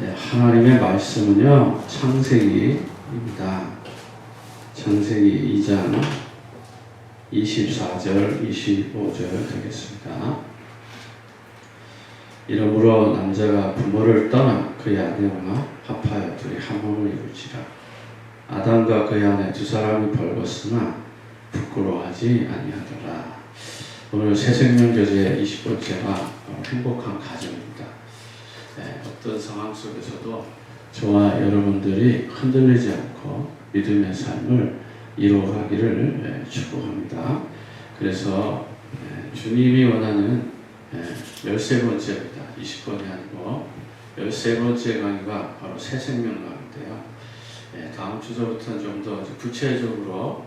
네, 하나님의 말씀은요, 창세기입니다. 창세기 2장 24절, 25절 되겠습니다. 이러므로 남자가 부모를 떠나 그의 아내와 합하여 둘이 한 몸을 이룰지라. 아담과 그의 아내 두 사람이 벌거으나 부끄러워하지 아니하더라. 오늘 새생명교재 20번째가 행복한 가정입니다. 어떤 상황 속에서도 저와 여러분들이 흔들리지 않고 믿음의 삶을 이루어가기를 축복합니다. 그래서 주님이 원하는 13번째입니다. 20번이 아니고 13번째 강의가 바로 새생명 강의인데요. 다음 주서부터는 좀 더 구체적으로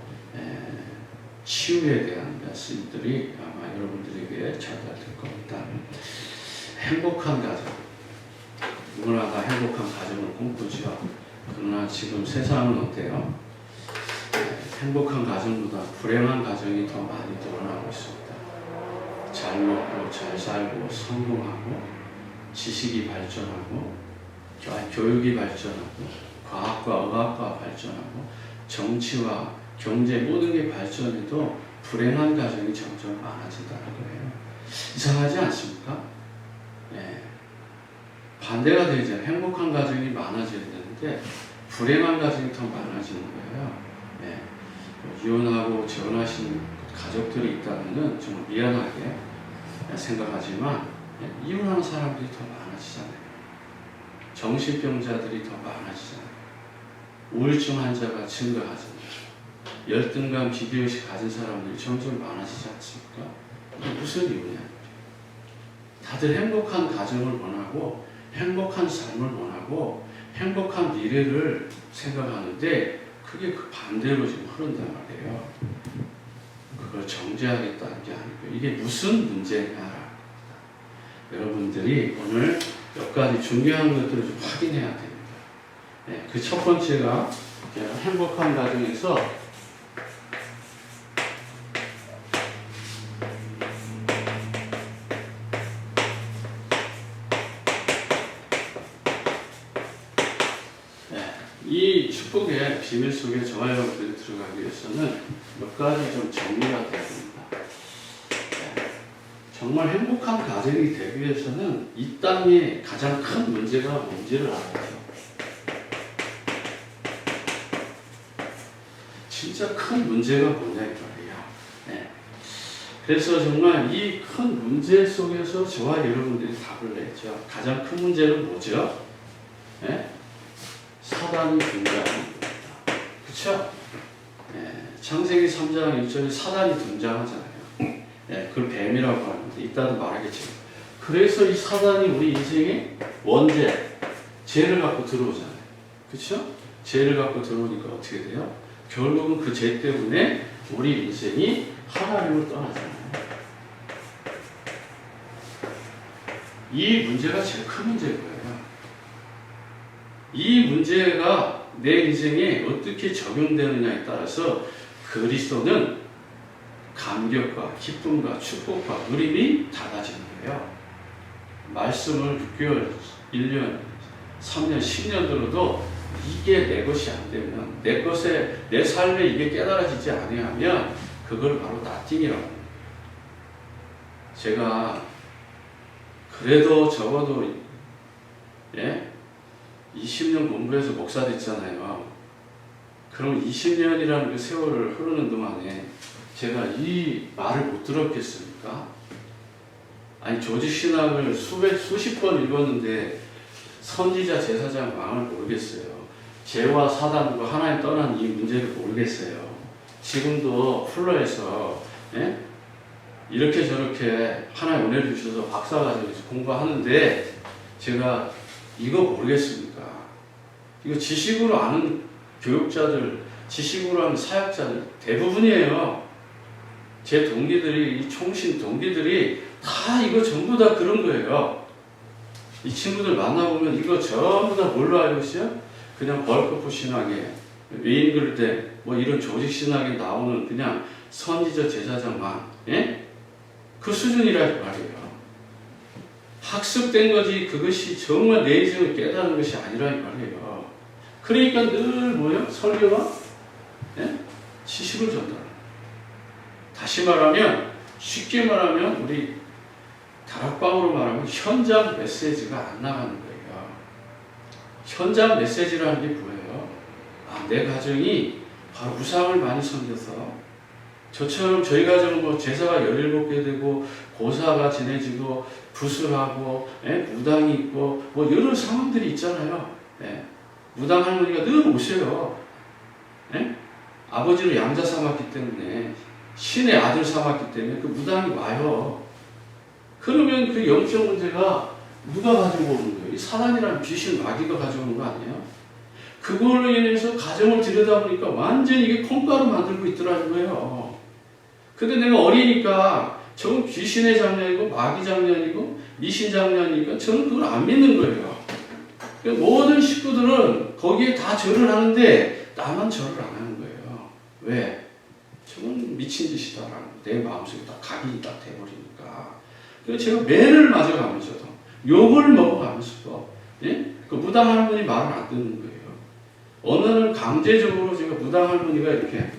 치유에 대한 말씀들이 아마 여러분들에게 전달될 겁니다. 행복한 가정. 누구나 다 행복한 가정을 꿈꾸죠. 그러나 지금 세상은 어때요? 행복한 가정보다 불행한 가정이 더 많이 늘어나고 있습니다. 잘 먹고 잘 살고 성공하고 지식이 발전하고 교육이 발전하고 과학과 의학과 발전하고 정치와 경제 모든 게 발전해도 불행한 가정이 점점 많아진다는 거예요. 이상하지 않습니까? 반대가 되죠. 행복한 가정이 많아져야 되는데 불행한 가정이 더 많아지는 거예요. 이혼하고 재혼하신 가족들이 있다면 정말 미안하게 생각하지만 이혼하는 사람들이 더 많아지잖아요. 정신병자들이 더 많아지잖아요. 우울증 환자가 증가하잖아요. 열등감, 비교의식 가진 사람들이 점점 많아지지 않습니까? 무슨 이유냐? 다들 행복한 가정을 원하고 행복한 삶을 원하고 행복한 미래를 생각하는데 그게 그 반대로 지금 흐른단 말이에요. 그걸 정죄하겠다는 게 아니고 이게 무슨 문제냐. 여러분들이 오늘 몇 가지 중요한 것들을 좀 확인해야 됩니다. 그 첫 번째가 행복한 가정에서 이 축복의 비밀 속에 저와 여러분들이 들어가기 위해서는 몇 가지 좀 정리가 돼야 됩니다. 정말 행복한 가정이 되기 위해서는 이 땅에 가장 큰 문제가 뭔지를 알아야 돼요. 진짜 큰 문제가 뭐냐 이 말이에요. 그래서 정말 이 큰 문제 속에서 저와 여러분들이 답을 내죠. 가장 큰 문제는 뭐죠? 사단이 등장합니다. 그렇죠? 창세기 3장 1절에 사단이 등장하잖아요. 그걸 뱀이라고 하는데 이따도 말하겠지만 그래서 이 사단이 우리 인생에 원죄, 죄를 갖고 들어오잖아요. 그렇죠? 죄를 갖고 들어오니까 어떻게 돼요? 결국은 그 죄 때문에 우리 인생이 하나님을 떠나잖아요. 이 문제가 제일 큰 문제인 거예요. 이 문제가 내 인생에 어떻게 적용되느냐에 따라서 그리스도는 감격과 기쁨과 축복과 누림이 달라지는 거예요. 말씀을 6개월, 1년, 3년, 10년 들어도 이게 내 것이 안 되면 내 삶에 이게 깨달아지지 아니하면 그걸 바로 나띵이라고 합니다. 제가 그래도 적어도 20년 공부해서 목사 됐잖아요. 그럼 20년이라는 그 세월을 흐르는 동안에 제가 이 말을 못 들었겠습니까? 아니 조직신학을 수십 번 읽었는데 선지자 제사장 왕을 모르겠어요. 죄와 사단과 하나님 떠난 이 문제를 모르겠어요. 지금도 플러에서 이렇게 저렇게 하나님 은혜를 주셔서 박사과정에서 공부하는데 제가 이거 모르겠습니까? 이거 지식으로 아는 교육자들, 지식으로 아는 사역자들 대부분이에요. 제 동기들이, 이 총신 동기들이 다 이거 전부 다 그런 거예요. 이 친구들 만나보면 이거 전부 다 뭘로 알고 있어요? 그냥 벌크프 신학에, 웨인글대, 뭐 이런 조직 신학에 나오는 그냥 선지자 제사장만, 그 수준이란 말이에요. 학습된 거지 그것이 정말 내 인생을 깨닫는 것이 아니라는 말이에요. 그러니까 늘 뭐예요? 설교가 예? 지식을 전달하는. 다시 말하면 쉽게 말하면 우리 다락방으로 말하면 현장 메시지가 안 나가는 거예요. 현장 메시지라는 게 뭐예요? 아, 내 가정이 바로 우상을 많이 섬겨서 저처럼 저희 가정은 뭐 제사가 17개 되고 고사가 지내지고 부술하고 무당이 있고 뭐 여러 상황들이 있잖아요. 예. 무당 할머니가 늘 오세요. 예? 아버지를 양자 삼았기 때문에 신의 아들 삼았기 때문에 그 무당이 와요. 그러면 그 영적 문제가 누가 가지고 오는 거예요? 이 사단이라는 귀신 마귀가 가져오는 거 아니에요? 그걸로 인해서 가정을 들여다보니까 완전히 이게 콩가루 만들고 있더라는 거예요. 근데 내가 어리니까 저건 귀신의 장난이고 마귀 장난이고 미신 장난이니까 저는 그걸 안 믿는 거예요. 그러니까 모든 식구들은 거기에 다 절을 하는데 나만 절을 안 하는 거예요. 왜? 저건 미친 짓이다라는 내 마음속에 딱 각인이 딱 돼버리니까. 그래서 제가 매를 맞아가면서도 욕을 먹어가면서도 예? 그 무당 할머니 말을 안 듣는 거예요. 어느 날 강제적으로 제가 무당 할머니가 이렇게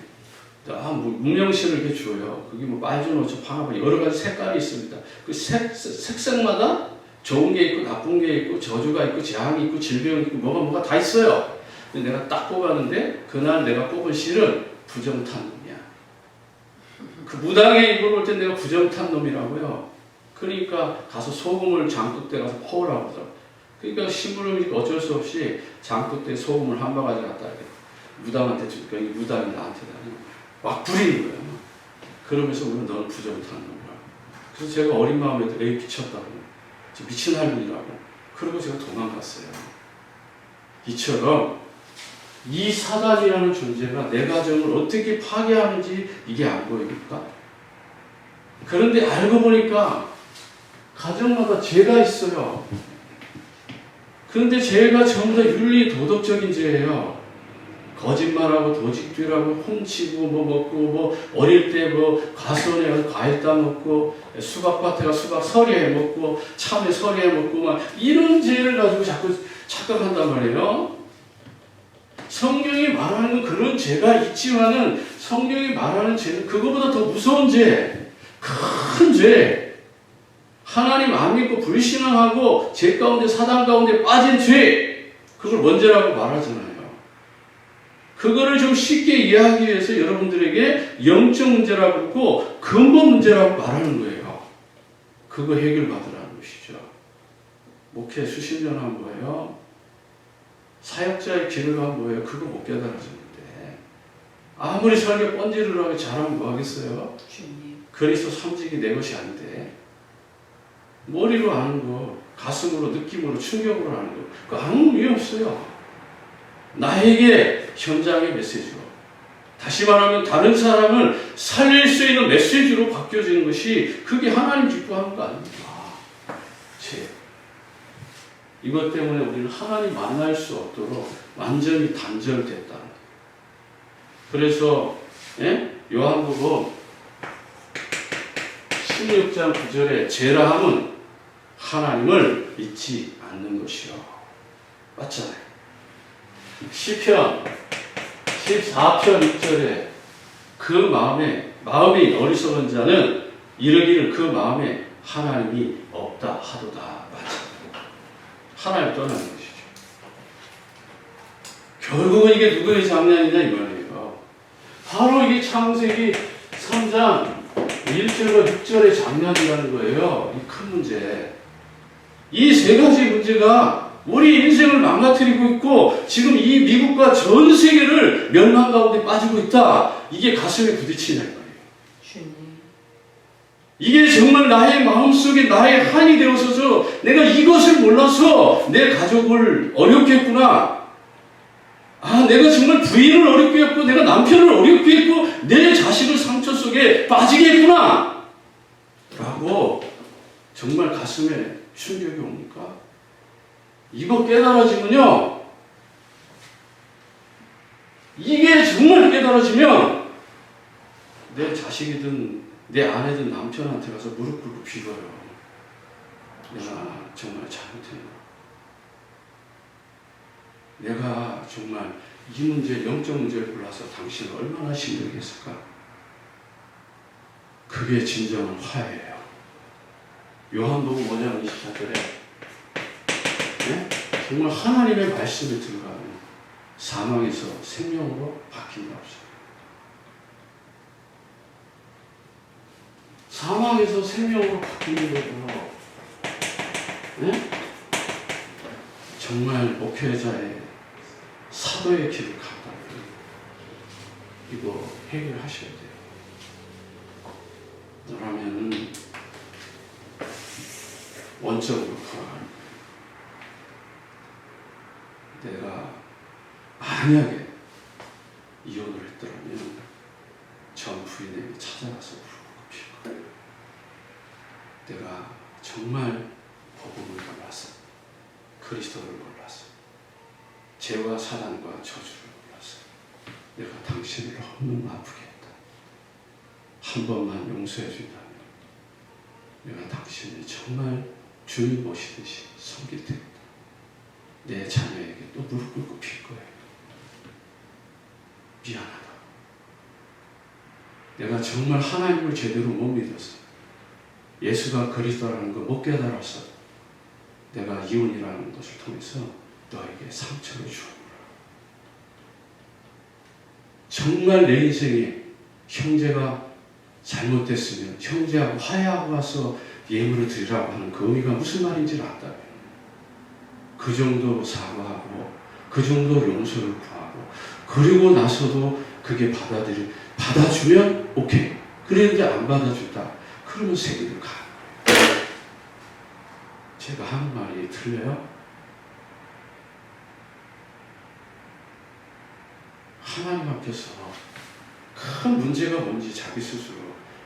문명실을 이렇게 줘요. 그게 뭐 빨주노초, 파나보 여러 가지 색깔이 있습니다. 그 색상마다 좋은 게 있고 나쁜 게 있고 저주가 있고 재앙이 있고 질병이 있고 뭐가 다 있어요. 근데 내가 딱 뽑았는데 그날 내가 뽑은 실은 부정탄 놈이야. 그 무당에 이걸 볼 때 내가 부정탄 놈이라고요. 그러니까 가서 소금을 장독대 가서 퍼오라고 하더라고. 그러니까 심부름이 어쩔 수 없이 장독대 소금을 한 바가지 갖다 이렇게 무당한테 주니까 이 무당이 나한테 막 부리는 거예요. 그러면서 우리는 너는 부정탄 놈이라고. 그래서 제가 어린 마음에도 에이 미쳤다고. 미친 할머니라고. 그러고 제가 도망갔어요. 이처럼 이 사단이라는 존재가 내 가정을 어떻게 파괴하는지 이게 안 보입니까? 그런데 알고 보니까 가정마다 죄가 있어요. 그런데 죄가 전부 다 윤리 도덕적인 죄예요. 거짓말하고 도직질하고 훔치고 뭐 먹고 뭐 어릴 때 뭐 과수원에 가서 과일 따먹고 수박밭에 가서 수박 서리해 먹고 참외 서리해 먹고 막 이런 죄를 가지고 자꾸 착각한단 말이에요. 성경이 말하는 건 그런 죄가 있지만은 성경이 말하는 죄는 그거보다 더 무서운 죄, 큰 죄, 하나님 안 믿고 불신앙하고 죄 가운데 사단 가운데 빠진 죄, 그걸 원죄라고 말하잖아요. 그거를 좀 쉽게 이해하기 위해서 여러분들에게 영적 문제라고 그러고 근본 문제라고 말하는 거예요. 그거 해결받으라는 것이죠. 목회 수십 년 한 거예요. 사역자의 길을 한 거예요. 그거 못 깨달아졌는데 아무리 설교 번지를 하고 잘하면 뭐 하겠어요? 그리스도 삼직이 내 것이 아닌데 머리로 아는 거, 가슴으로 느낌으로 충격으로 아는 거 그거 아무 의미 없어요. 나에게 현장의 메시지로 다시 말하면 다른 사람을 살릴 수 있는 메시지로 바뀌어지는 것이 그게 하나님 기뻐하는 거 아닙니까? 이것 때문에 우리는 하나님 만날 수 없도록 완전히 단절됐다. 그래서 요한복음 16장 9절에 죄라 함은 하나님을 믿지 않는 것이요. 맞잖아요. 시편 14편 6절에 그 마음이 어리석은 자는 이르기를 그 마음에 하나님이 없다 하도다. 맞아. 하나님 떠나는 것이죠. 결국은 이게 누구의 장난이냐 이 말이에요. 바로 이게 창세기 3장 1절과 6절의 장난이라는 거예요. 이 큰 문제. 이 세 가지 문제가 우리 인생을 망가뜨리고 있고 지금 이 미국과 전 세계를 멸망 가운데 빠지고 있다. 이게 가슴에 부딪히는 거예요. 이게 정말 나의 마음속에 나의 한이 되어서서 내가 이것을 몰라서 내 가족을 어렵게 했구나. 내가 정말 부인을 어렵게 했고 내가 남편을 어렵게 했고 내 자식을 상처 속에 빠지게 했구나. 라고 정말 가슴에 충격이 옵니까? 이거 깨달아지면요. 이게 정말 깨달아지면 내 자식이든 내 아내든 남편한테 가서 무릎 꿇고 빌어요. 내가 정말 잘못했나? 내가 정말 이 문제, 영적 문제를 골라서 당신을 얼마나 힘들게 했을까? 그게 진정한 화해예요. 요한복음 5장 24절에 네? 정말 하나님의 말씀을 들어가면 사망에서 생명으로 바뀐다 없어요. 사망에서 생명으로 바뀌는 거고요. 네? 정말 목회자의 사도의 길을 간다면 이거 해결하셔야 돼요. 그러면은 원점으로 돌아가는 거예요. 내가 만약에 이혼을 했더라면 전 부인에게 찾아가서 부르고 필 거예요. 내가 정말 복음을 몰라서, 그리스도를 몰라서, 죄와 사단과 저주를 몰라서 내가 당신을 너무 아프게 했다. 한 번만 용서해 준다면 내가 당신을 정말 주님 모시듯이 섬길 테다. 내 자녀에게 또 무릎 꿇고 빌 거예요. 미안하다. 내가 정말 하나님을 제대로 못 믿었어. 예수가 그리스도라는 걸 못 깨달았어. 내가 이혼이라는 것을 통해서 너에게 상처를 주었노라. 정말 내 인생에 형제가 잘못됐으면 형제하고 화해하고 와서 예물을 드리라고 하는 그 의미가 무슨 말인지를 안다면 그 정도 사과하고 그 정도 용서를 구하고 그리고 나서도 그게 받아주면 오케이. 그랬는데 안 받아준다. 그러면 세계를 가는 거예요. 제가 하는 말이 틀려요? 하나님 앞에서 큰 문제가 뭔지 자기 스스로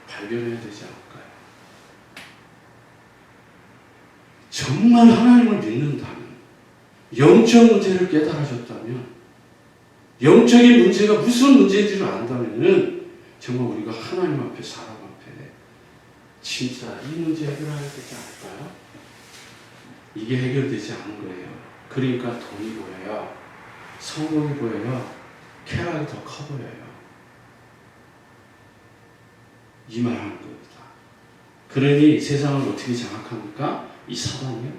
발견해야 되지 않을까요? 정말 하나님을 믿는다면, 영적 문제를 깨달아졌다면, 영적인 문제가 무슨 문제인지를 안다면 정말 우리가 하나님 앞에, 사람 앞에 진짜 이 문제 해결해야 되지 않을까요? 이게 해결되지 않은 거예요. 그러니까 돈이 보여요. 성공이 보여요. 쾌락이 더 커 보여요. 이 말 하는 겁니다. 그러니 세상을 어떻게 장악합니까? 이 사단이요.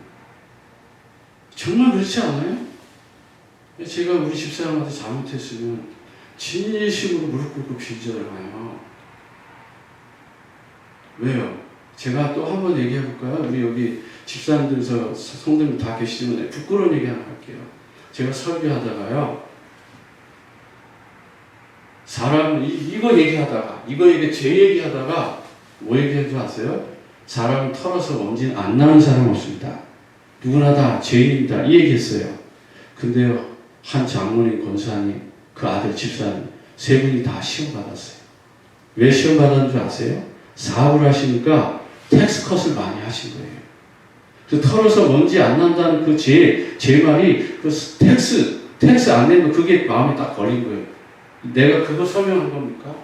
정말 그렇지 않아요? 제가 우리 집사람한테 잘못했으면 진심으로 무릎 꿇고 빌잖아요. 왜요? 제가 또 한 번 얘기해 볼까요? 우리 여기 집사님들에서 성도님 다 계시는데 부끄러운 얘기 하나 할게요. 제가 설교하다가요. 사람 이거 얘기하다가 제 얘기하다가 뭐 얘기한 줄 아세요? 사람 털어서 먼지 안 나는 사람 없습니다. 누구나 다 죄인입니다. 이 얘기했어요. 근데요, 한 장로님, 권사님, 그 아들 집사님 세 분이 다 시험 받았어요. 왜 시험 받았는 줄 아세요? 사업을 하시니까 텍스 컷을 많이 하신 거예요. 그 털어서 먼지 안 난다는 그 제 말이 그 텍스 안 내면 그게 마음에 딱 걸린 거예요. 내가 그거 설명한 겁니까?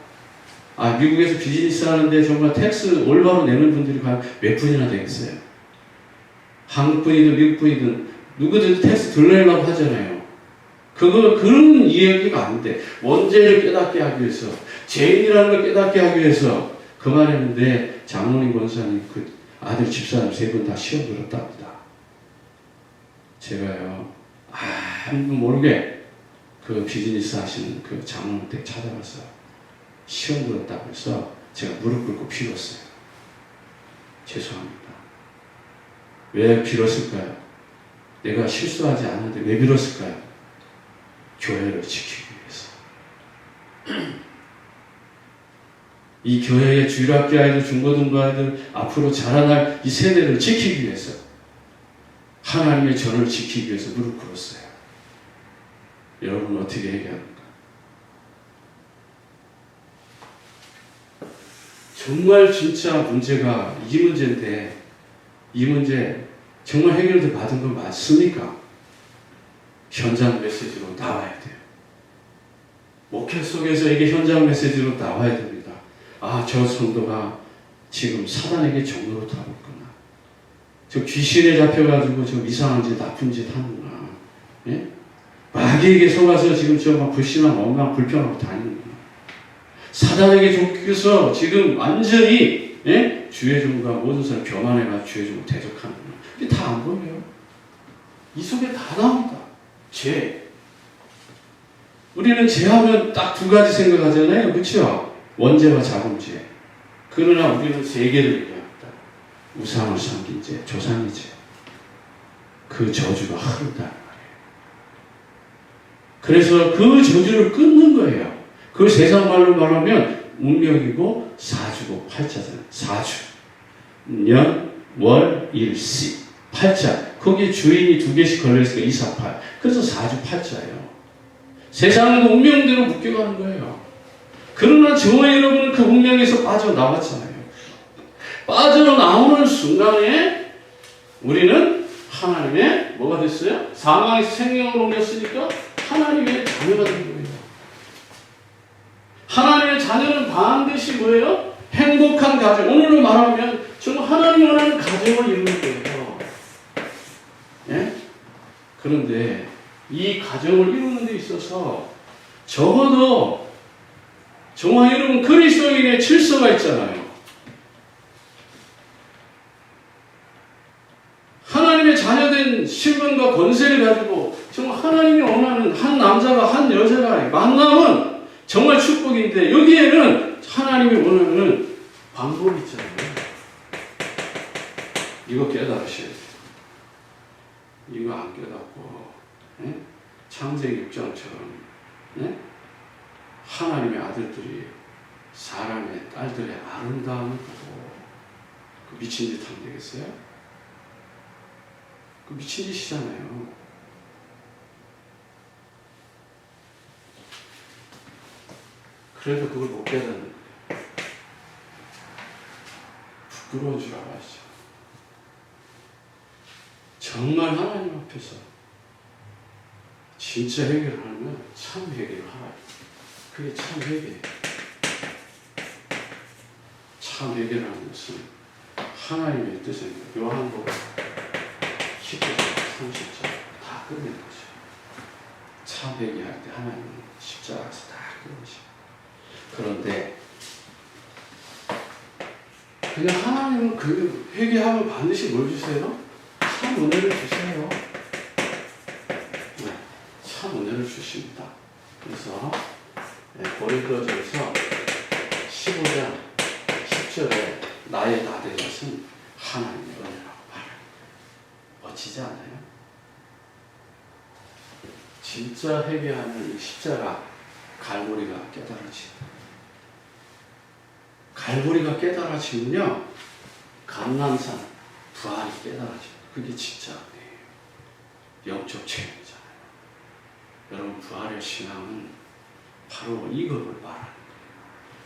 미국에서 비즈니스 하는데 정말 텍스 올바로 내는 분들이 과연 몇 분이나 되겠어요? 한국 분이든 미국 분이든 누구든지 텍스 덜 내려고 하잖아요. 그런 이야기가 아닌데, 원죄를 깨닫게 하기 위해서, 죄인이라는 걸 깨닫게 하기 위해서 그 말했는데, 장로님, 권사님, 그 아들, 집사님 세 분 다 시험 들었답니다. 제가요, 아무도 모르게 그 비즈니스 하시는 그 장로님 댁 찾아가서 시험 들었다고 해서 제가 무릎 꿇고 빌었어요. 죄송합니다. 왜 빌었을까요? 내가 실수하지 않았는데 왜 빌었을까요? 교회를 지키기 위해서. 이 교회의 주일학교 아이들, 중고등부 아이들, 앞으로 자라날 이 세대를 지키기 위해서, 하나님의 전을 지키기 위해서 무릎 꿇었어요. 여러분 어떻게 얘기합니까? 정말 진짜 문제가 이 문제인데, 이 문제 정말 해결도 받은 건 맞습니까? 현장 메시지로 나와야 돼요. 목회 속에서 이게 현장 메시지로 나와야 됩니다. 저 성도가 지금 사단에게 종로로 타고 있구나. 저 귀신에 잡혀가지고 저 이상한 짓, 나쁜 짓 하는구나. 예? 마귀에게 속아서 지금 저 막 불신한 원망 불평하고 다니는구나. 사단에게 쫓겨서 지금 완전히 예? 주의 종과 모든 사람 교만해가 주의 종을 대적하는구나. 이게 다 안 보여요. 이 속에 다 나옵니다. 죄. 우리는 죄하면 딱 두 가지 생각하잖아요. 그렇죠? 원죄와 자금죄. 그러나 우리는 세 개를 얘기합니다. 우상을 섬긴 죄, 조상의 죄. 그 저주가 흐른다는 말이에요. 그래서 그 저주를 끊는 거예요. 그 세상 말로 말하면 운명이고 사주고 팔자잖아요. 사주. 년, 월, 일, 시. 팔자. 거기에 주인이 두 개씩 걸려있으니까 2, 4, 8. 그래서 사주 팔자예요. 세상은 운명대로 묶여가는 거예요. 그러나 저와 여러분은 그 운명에서 빠져나왔잖아요. 빠져나오는 순간에 우리는 하나님의 뭐가 됐어요? 사망에서 생명으로 옮겼으니까 하나님의 자녀가 된 거예요. 하나님의 자녀는 반드시 뭐예요? 행복한 가정. 오늘로 말하면 정말 하나님이 원하는 가정을 이루는 거예요. 예? 그런데 이 가정을 이루는 데 있어서 적어도 저와 여러분 그리스도인의 질서가 있잖아요. 하나님의 자녀된 신분과 권세를 가지고 정말 하나님이 원하는 한 남자가 한 여자가 만남은 정말 축복인데 여기에는 하나님이 원하는 방법이 있잖아요. 이거 깨달으셔야 돼요. 이거 안 깨닫고 예? 창세기 6장처럼 예? 하나님의 아들들이 사람의 딸들의 아름다움을 보고 그 미친 짓 하면 되겠어요? 그 미친 짓이잖아요. 그래도 그걸 못 깨닫는 거예요. 부끄러운 줄 알았죠. 정말 하나님 앞에서 진짜 회개를 하면 참 회개를 하라. 그게 참 회개예요. 참 회개라는 것은 하나님의 뜻입니다. 요한복음 10절, 30절 다 끝낸 거죠. 참 회개할 때 하나님은 십자가에서 다 끝내십니다. 그런데 그냥 하나님은 그 회개하면 반드시 뭘 주세요? 참 은혜를 주세요. 네, 참 은혜를 주십니다. 그래서 고린도전서 15장 10절에 나의 다 된 것은 하나님의 은혜라고 말해요. 멋지지 않아요? 진짜 회개하는 이 십자가 갈고리가 깨달아집니다. 갈고리가 깨달아지면요 감람산 부활이 깨달아집니다. 그게 진짜 은혜예요. 영적 체험이잖아요. 여러분 부활의 신앙은 바로 이거를 말하는 거예요.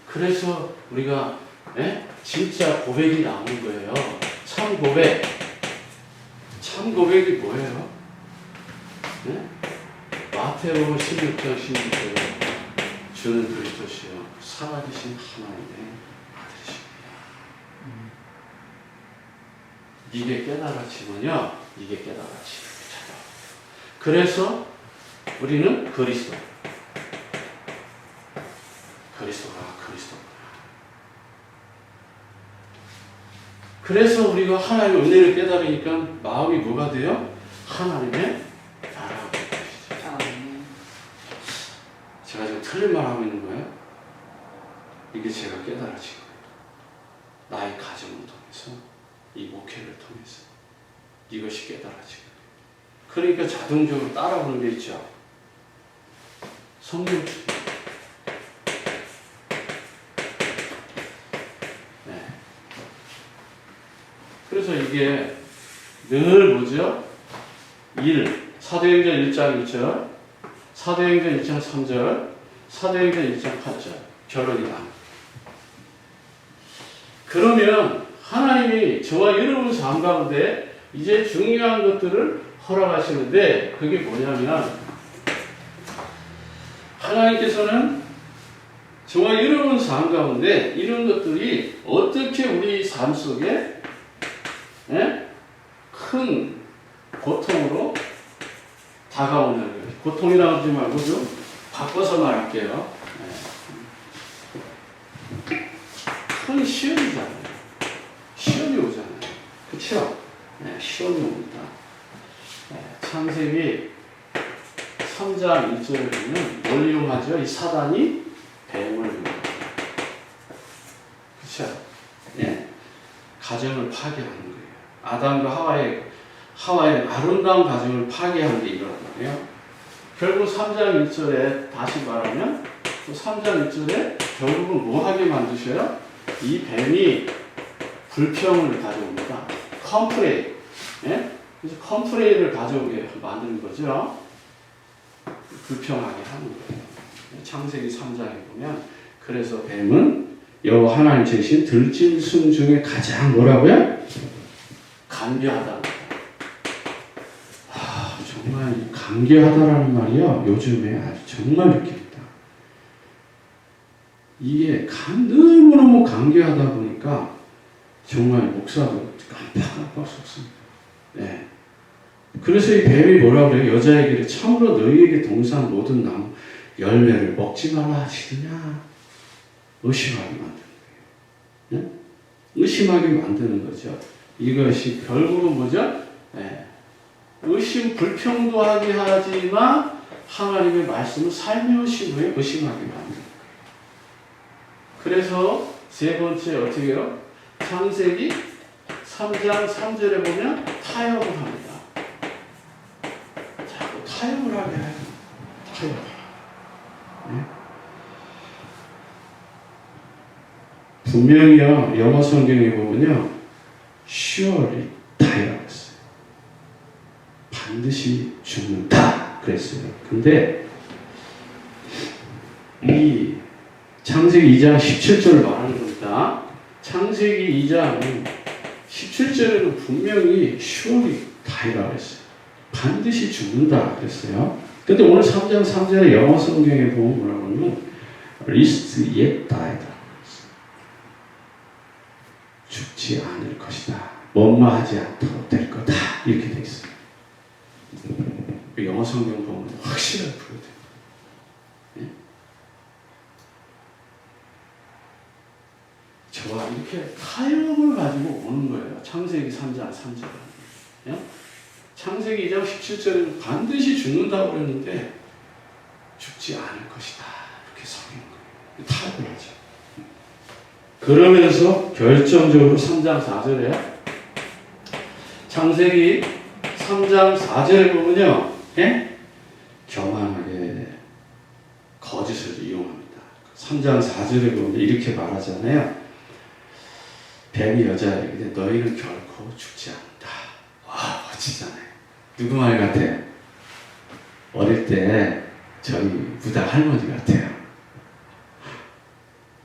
그래서 우리가 진짜 고백이 나오는 거예요. 참 고백. 참 고백이 뭐예요? 마태복음 16장 16절에 주는 그리스도시요 살아계신 하나님의 아들이십니다. 이게 깨달아지면요 이게 깨달아지는 거죠. 그래서 우리는 그리스도가 그리스도구나. 그래서 우리가 하나님의 은혜를 깨달으니까 마음이 뭐가 돼요? 하나님의 나라가 되는 것이죠. 제가 지금 틀린 말 하고 있는 거예요? 이게 제가 깨달아진 거예요. 나의 가정을 통해서, 이 목회를 통해서 이것이 깨달아진 거예요. 그러니까 자동적으로 따라오는 게 있죠. 성경 그래서 이게 늘 뭐죠? 사도행전 1장 2절, 사도행전 1장 3절, 사도행전 1장 8절 결론이 나. 그러면 하나님이 저와 여러분 삶 가운데 이제 중요한 것들을 허락하시는데 그게 뭐냐면 하나님께서는 저와 여러분 삶 가운데 이런 것들이 어떻게 우리 삶 속에 큰 고통으로 다가오는 거예요. 고통이라고 하지 말고 좀 바꿔서 말할게요. 큰 시험이잖아요. 시험이 오잖아요. 그쵸? 시험이 옵니다. 창세기 3장 1절을 보면 뭘 이용하죠? 이 사단이 뱀을 이용합니다. 그쵸? 가정을 파괴하는 거예요. 아담과 하와의 아름다운 가정을 파괴하는 게 일어나요. 결국 3장 1절에 다시 말하면 3장 1절에 결국은 뭐 하게 만드셔요? 이 뱀이 불평을 가져옵니다. 컴플레인. 그래서 컴플레인을 가져오게 만드는 거죠. 불평하게 하는 거예요. 창세기 3장에 보면 그래서 뱀은 여호와 하나님 제신 들짐승 중에 가장 뭐라고요? 간교하다. 정말 간교하다라는 말이요. 요즘에 아주 정말 느낍니다. 이게 너무너무 간교하다 보니까 정말 목사도 깜빡깜빡 속습니다. 그래서 이 뱀이 뭐라고 그래요? 여자에게 참으로 너희에게 동산 모든 나무 열매를 먹지 말라 하시느냐? 의심하게 만드는 거예요. 의심하게 만드는 거죠. 이것이 결국은 뭐죠? 의심, 불평도 하게 하지만 하나님의 말씀을 살며시 후에 의심하게 만드는 거예요. 그래서 세 번째 어떻게 해요? 창세기 3장 3절에 보면 타협을 합니다. 자꾸 타협을 하게 해요. 타협. 분명히요, 영어 성경에 보면요, surely die라고 했어요. 반드시 죽는다 그랬어요. 근데 이 창세기 2장 17절을 말하는 겁니다. 창세기 2장 17절에는 분명히 surely die라고 했어요. 반드시 죽는다 그랬어요. 근데 오늘 3장 3절에 영어 성경에 보면 뭐라고 하면 least yet died. 죽지 않을 것이다. 머무하지 않도록 될 거다. 이렇게 돼 있어요. 영어 성경 보면 확실하게 풀어져요. 저와 이렇게 타협을 가지고 오는 거예요. 창세기 3장 3절. 창세기 2장 17절에는 반드시 죽는다고 그랬는데 죽지 않을 것이다. 이렇게 성경인 거예요. 타협을 하죠. 그러면서 결정적으로 3장 4절에 창세기 3장 4절에 보면요. 교만하게 거짓을 이용합니다. 3장 4절에 보면 이렇게 말하잖아요. 뱀이 여자에게 너희는 결코 죽지 않는다. 와, 멋지잖아요. 누구 말 같아요? 어릴 때 저희 무당 할머니 같아요.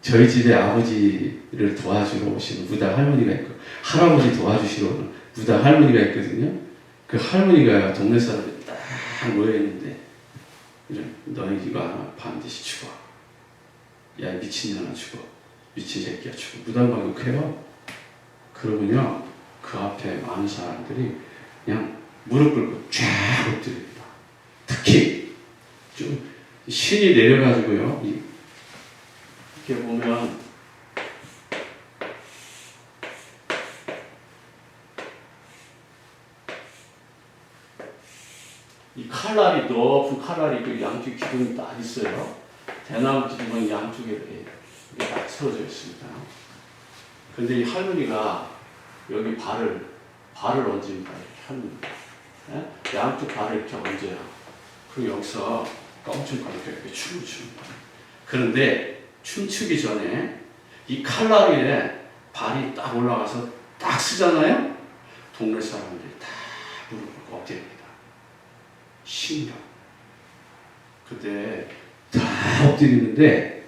저희 집에 아버지를 도와주러 오시는 무당 할머니가 있고 할아버지 도와주시러 오는 무당 할머니가 있거든요. 그 할머니가 동네 사람들이 딱 모여있는데 너희 이거 하나 반드시 죽어. 야 미친년아 죽어. 미친 새끼야 죽어. 무당방이 해요. 그러면요 그 앞에 많은 사람들이 그냥 무릎 꿇고 쫙 엎드립니다. 특히 좀 신이 내려가지고요. 이렇게 보면 이 칼날이 높은 칼날이 그 양쪽 기둥이 딱 있어요. 대나무 기둥은 양쪽에 이렇게 딱 세워져 있습니다. 근데 이 할머니가 여기 발을 얹습니다. 할머니가. 양쪽 발을 이렇게 얹어요. 그리고 여기서 껑충거리게 이렇게 춤을 춥니다. 그런데 춤추기 전에 이 칼날에 발이 딱 올라가서 딱 쓰잖아요. 동네 사람들이 다 무릎 꿇고 엎드립니다. 신이라. 그때 다 엎드리는데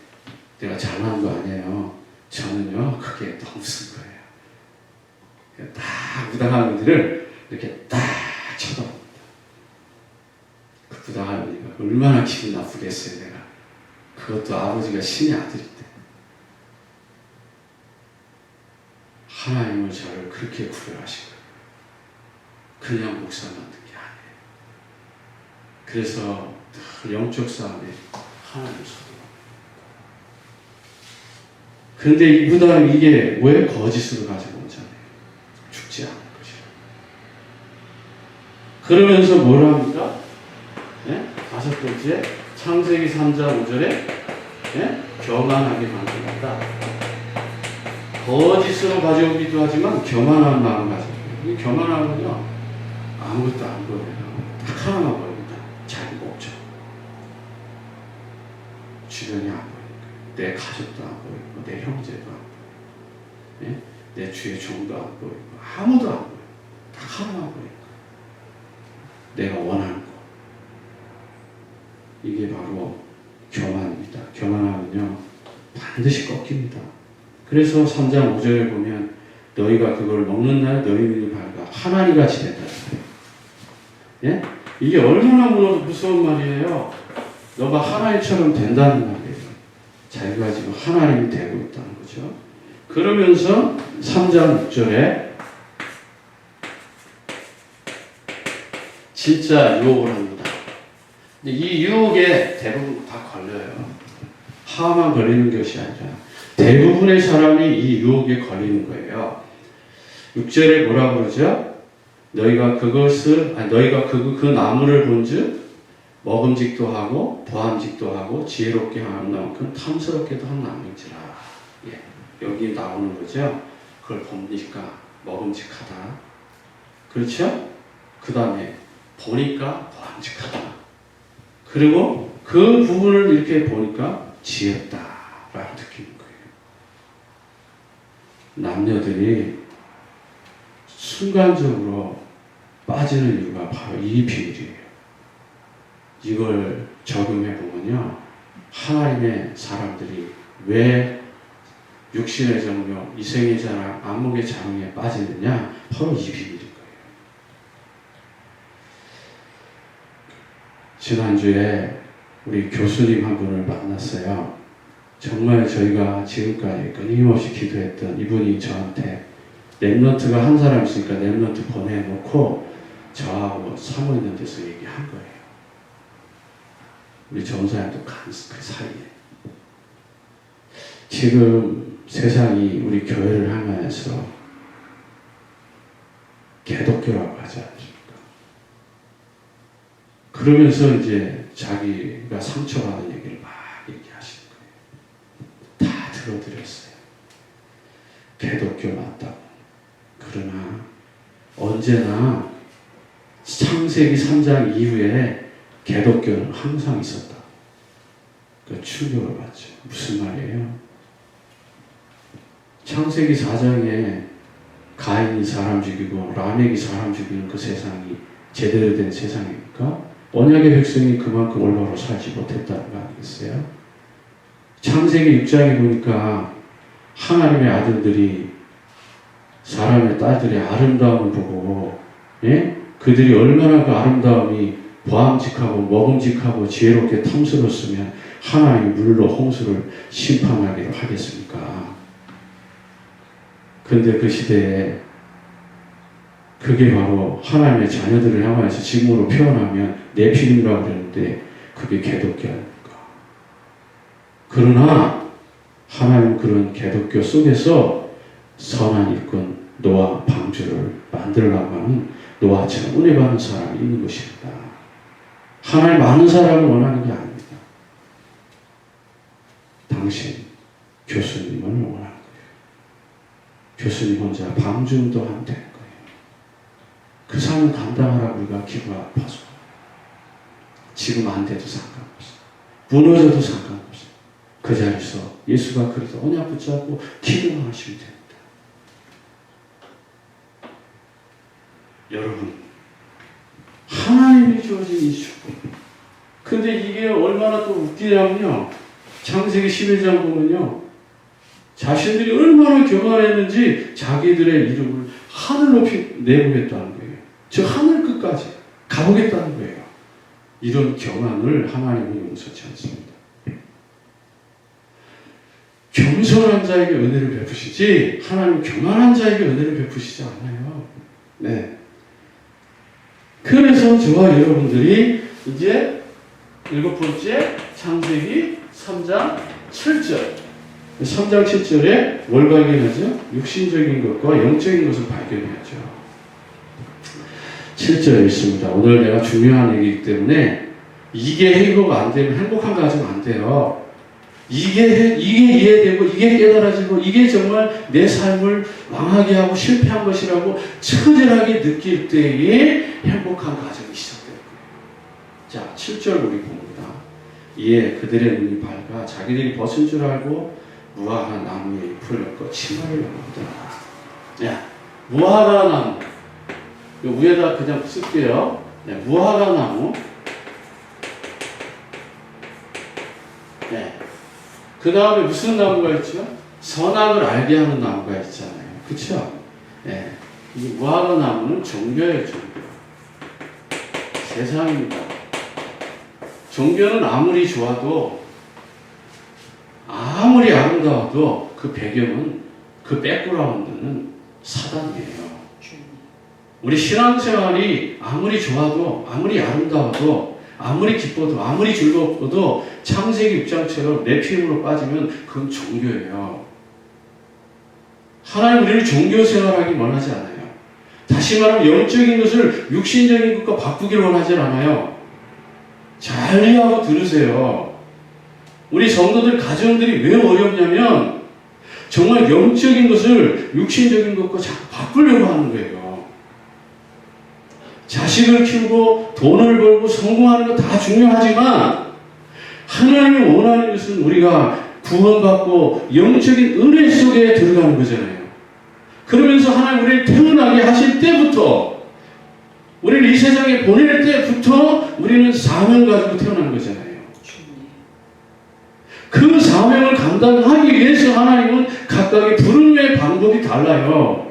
내가 잘난 거 아니에요. 저는요 그게 너무 쓴 거예요. 딱 무당 할머니를 이렇게 딱 쳐다봅니다. 그 무당 할머니가 얼마나 기분 나쁘겠어요. 내가 그것도 아버지가 신의 아들인데 하나님은 저를 그렇게 구별하신 거예요. 그냥 목사 만든 게 아니에요. 그래서 늘 영적 싸움에 하나님 손을. 그런데 이보다 이게 왜 거짓으로 가지고 오잖아요. 죽지 않은 것이라. 그러면서 뭘 합니까? 예? 다섯 번째, 창세기 3장 5절에 예? 교만하게 만든다. 거짓으로 가져오기도 하지만 교만한 마음 가지고. 이 교만함은요, 아무것도 안 보여요. 딱 하나만 보입니다. 자기 목적. 주변이 안 보이니까. 내 가족도 안 보이고, 내 형제도 안 보이고, 예? 내 주의 종도 안 보이고, 아무도 안 보여요. 딱 하나만 보이니까. 내가 원하는 거. 이게 바로 교만입니다. 교만하면요, 반드시 꺾입니다. 그래서 3장 5절에 보면 너희가 그걸 먹는 날 너희 눈이 밝아 하나님같이 된다. 예? 이게 얼마나 무서운 말이에요. 너가 하나님처럼 된다는 말이에요. 자기가 지금 하나님이 되고 있다는 거죠. 그러면서 3장 6절에 진짜 유혹을 합니다. 이 유혹에 대부분 다 걸려요. 하만 걸리는 것이 아니라 대부분의 사람이 이 유혹에 걸리는 거예요. 6절에 뭐라고 그러죠? 너희가 그 나무를 본즉 먹음직도 하고 보암직도 하고 지혜롭게 하는 만큼 탐스럽게도 한 나무인지라. 예, 여기 나오는 거죠. 그걸 보니까 먹음직하다. 그렇죠? 그 다음에 보니까 보암직하다. 그리고 그 부분을 이렇게 보니까 지혜롭다라고 느끼는 거예요. 남녀들이 순간적으로 빠지는 이유가 바로 이 비밀이에요. 이걸 적용해 보면요, 하나님의 사람들이 왜 육신의 정욕, 이생의 자랑, 안목의 자랑에 빠지느냐, 바로 이 비밀인 거예요. 지난주에 우리 교수님 한 분을 만났어요. 정말 저희가 지금까지 끊임없이 기도했던 이분이 저한테 랩런트가 한 사람 있으니까 랩런트 보내놓고 저하고 사모 있는 데서 얘기한 거예요. 우리 전사님도 그 사이에. 지금 세상이 우리 교회를 향해서 개독교라고 하지 않습니까? 그러면서 이제 자기가 상처받은 얘기를 막 얘기하시는 거예요. 다 들어드렸어요. 개독교 맞다고. 그러나 언제나 창세기 3장 이후에 개독교는 항상 있었다. 그 충격을 받죠. 무슨 말이에요? 창세기 4장에 가인이 사람 죽이고 라멕이 사람 죽이는 그 세상이 제대로 된 세상입니까? 언약의 백성이 그만큼 올바로 살지 못했다는 거 아니겠어요? 창세기 6장에 보니까 하나님의 아들들이 사람의 딸들의 아름다움을 보고, 예? 그들이 얼마나 그 아름다움이 보암직하고 먹음직하고 지혜롭게 탐스러웠으면 하나님이 물로 홍수를 심판하기로 하겠습니까? 그런데 그 시대에 그게 바로 하나님의 자녀들을 향하여서 지금으로 표현하면 네피림이라고 그러는데 그게 개독교 아닙니까? 그러나 하나님은 그런 개독교 속에서 선한 일꾼 노아 방주를 만들려고 하는 노아처럼 은혜 받는 사람이 있는 것입니다. 하나님 많은 사람을 원하는 게 아닙니다. 당신 교수님을 원하는 거예요. 교수님 혼자 방주도 하면 되는 거예요. 그 삶을 감당하라고 우리가 기도 아파서 지금 안 돼도 상관없어요. 무너져도 상관없어요. 그 자리에서 예수가 그래서 언약 붙잡고 기도만 하시면 됩니다. 여러분, 하나님이 주어진 이 축복. 근데 이게 얼마나 또 웃기냐면요. 창세기 11장 보면요. 자신들이 얼마나 교만했는지 자기들의 이름을 하늘 높이 내보겠다는 거예요. 저 하늘 끝까지 가보겠다는 거예요. 이런 교만을 하나님은 용서치 않습니다. 겸손한 자에게 은혜를 베푸시지 하나님은 교만한 자에게 은혜를 베푸시지 않아요. 네. 그래서 저와 여러분들이 이제 7번째 창세기 3장 7절 3장 7절에 뭘 발견하죠? 육신적인 것과 영적인 것을 발견해야죠. 7절에 있습니다. 오늘 내가 중요한 얘기이기 때문에 이게 해결가 안 되면 행복한 가정 안 돼요. 이게 이해되고 이게 깨달아지고 이게 정말 내 삶을 망하게 하고 실패한 것이라고 처절하게 느낄 때에 행복한 가정이 시작될 거예요. 자, 7절 우리 봅니다. 이에 그들의 눈이 밝아 자기들이 벗은 줄 알고 무화과 나무에 잎을 엮어 치마를 입었더라. 야, 무화과 나무. 위에다 그냥 쓸게요. 네, 무화과 나무. 네. 그 다음에 무슨 나무가 있죠? 선악을 알게 하는 나무가 있잖아요. 그쵸? 네. 이 무화과 나무는 종교예요, 종교. 세상입니다. 종교는 아무리 좋아도, 아무리 아름다워도 그 배경은, 그 백그라운드는 사단이에요. 우리 신앙생활이 아무리 좋아도, 아무리 아름다워도, 아무리 기뻐도, 아무리 즐거워도 창세기 6장처럼 레피움으로 빠지면 그건 종교예요. 하나님 우리를 종교 생활하기 원하지 않아요. 다시 말하면 영적인 것을 육신적인 것과 바꾸기를 원하지 않아요. 잘 이해하고 들으세요. 우리 성도들 가정들이 왜 어렵냐면 정말 영적인 것을 육신적인 것과 자꾸 바꾸려고 하는 거예요. 자식을 키우고 돈을 벌고 성공하는 거 다 중요하지만 하나님이 원하는 것은 우리가 구원받고 영적인 은혜 속에 들어가는 거잖아요. 그러면서 하나님 우리를 태어나게 하실 때부터 우리를 이 세상에 보낼 때부터 우리는 사명 가지고 태어난 거잖아요. 그 사명을 감당하기 위해서 하나님은 각각의 부름의 방법이 달라요.